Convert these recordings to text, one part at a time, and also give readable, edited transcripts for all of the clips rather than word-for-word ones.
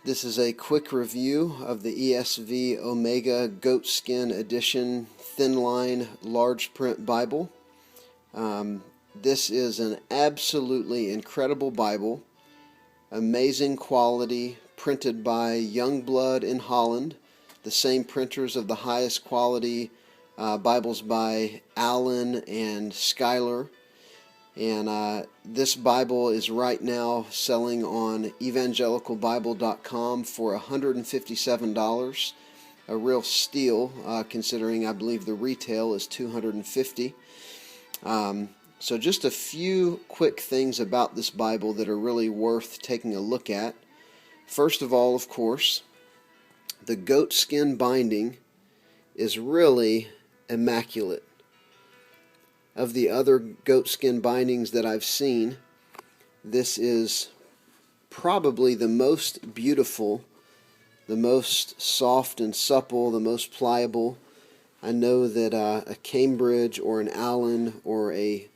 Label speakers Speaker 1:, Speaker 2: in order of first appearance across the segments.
Speaker 1: This is a quick review of the ESV Omega Goatskin Edition Thinline Large Print Bible. This is an absolutely incredible Bible, amazing quality, printed by Youngblood in Holland, the same printers of the highest quality Bibles by Allan and Schuyler. And this Bible is right now selling on evangelicalbible.com for $157, a real steal considering I believe the retail is $250. So just a few quick things about this Bible that are really worth taking a look at. First of all, of course, the goatskin binding is really immaculate. Of the other goatskin bindings that I've seen, this is probably the most beautiful, the most soft and supple, the most pliable. I know that a Cambridge or an Allan or a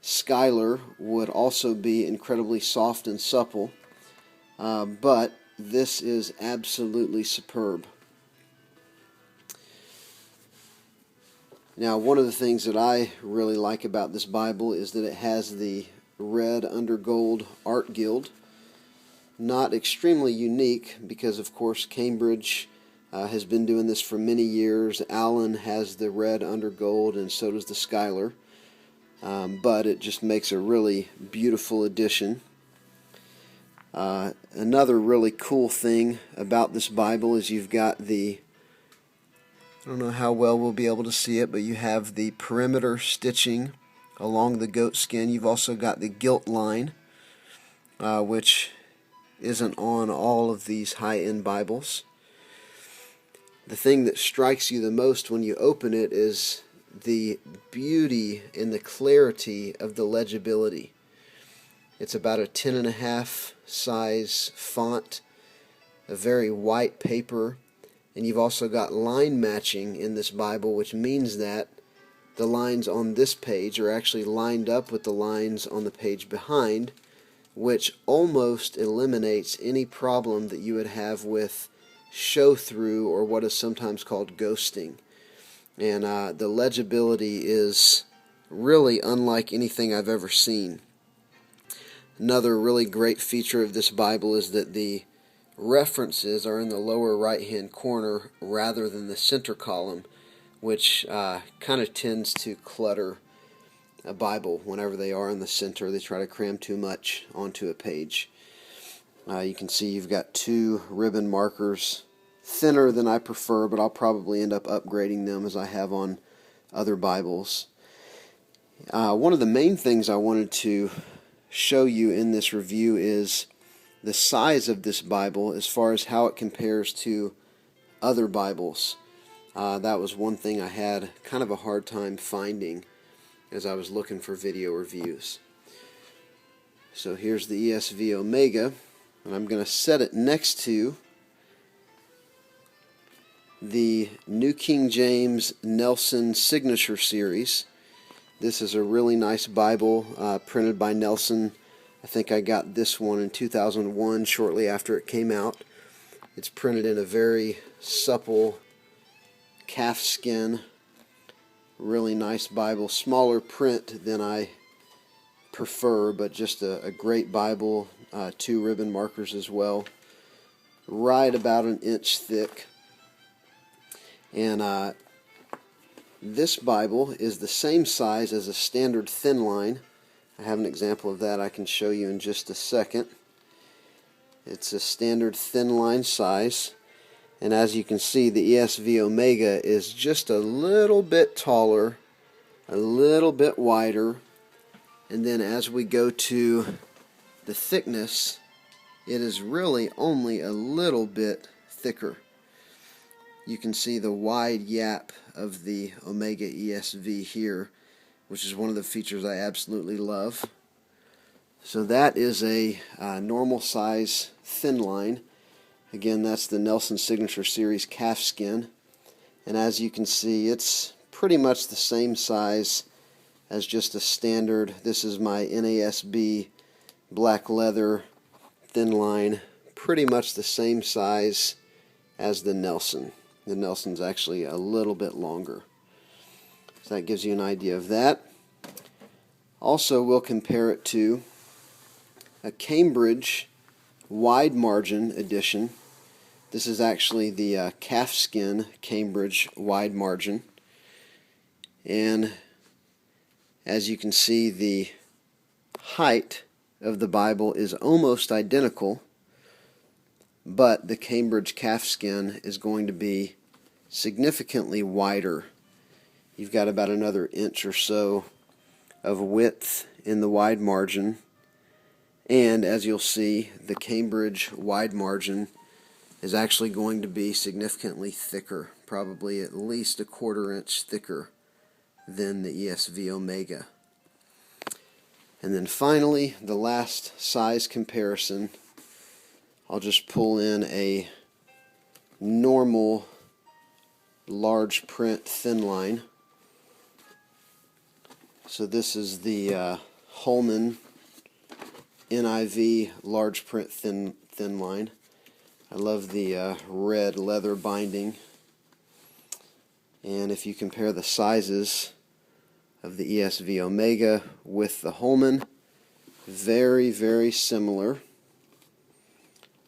Speaker 1: Schuyler would also be incredibly soft and supple, but this is absolutely superb. Now, one of the things that I really like about this Bible is that it has the red undergold art gilt. Not extremely unique because, of course, Cambridge has been doing this for many years. Allan has the red undergold, and so does the Schuyler. But it just makes a really beautiful addition. Another really cool thing about this Bible is you've got I don't know how well we'll be able to see it, but you have the perimeter stitching along the goatskin. You've also got the gilt line, which isn't on all of these high-end Bibles. The thing that strikes you the most when you open it is the beauty and the clarity of the legibility. It's about a 10.5 size font, a very white paper. And you've also got line matching in this Bible, which means that the lines on this page are actually lined up with the lines on the page behind, which almost eliminates any problem that you would have with show-through or what is sometimes called ghosting. And the legibility is really unlike anything I've ever seen. Another really great feature of this Bible is that the references are in the lower right-hand corner rather than the center column, which kind of tends to clutter a Bible. Whenever they are in the center, they try to cram too much onto a page. You can see you've got two ribbon markers, thinner than I prefer, but I'll probably end up upgrading them as I have on other Bibles. One of the main things I wanted to show you in this review is the size of this Bible as far as how it compares to other Bibles. That was one thing I had kind of a hard time finding as I was looking for video reviews. So here's the ESV Omega, and I'm going to set it next to the New King James Nelson Signature Series. This is a really nice Bible printed by Nelson. I think I got this one in 2001, shortly after it came out. It's printed in a very supple calfskin, really nice Bible. Smaller print than I prefer, but just a great Bible. Two ribbon markers as well. Right about an inch thick. And this Bible is the same size as a standard Thinline. I have an example of that I can show you in just a second. It's a standard Thinline size, and as you can see, the ESV Omega is just a little bit taller, a little bit wider, and then as we go to the thickness, it is really only a little bit thicker. You can see the wide yap of the Omega ESV here, which is one of the features I absolutely love. So that is a normal size Thinline. Again, that's the Nelson Signature Series Calfskin. And as you can see, it's pretty much the same size as just a standard. This is my NASB black leather Thinline pretty much the same size as the Nelson. The Nelson's actually a little bit longer. So that gives you an idea of that. Also, we'll compare it to a Cambridge wide margin edition. This is actually the Calfskin Cambridge wide margin. And as you can see, the height of the Bible is almost identical, but the Cambridge Calfskin is going to be significantly wider. You've got about another inch or so of width in the wide margin, and as you'll see, the Cambridge wide margin is actually going to be significantly thicker, probably at least a 1/4 inch thicker than the ESV Omega. And then finally, the last size comparison, I'll just pull in a normal large print Thinline. So this is the Holland NIV large print Thinline. I love the red leather binding. And if you compare the sizes of the ESV Omega with the Holman, very, very similar,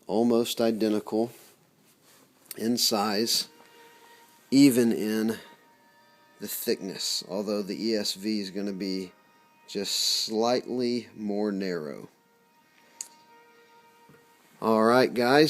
Speaker 1: almost identical in size, even in the thickness, although the ESV is going to be just slightly more narrow. Alright guys,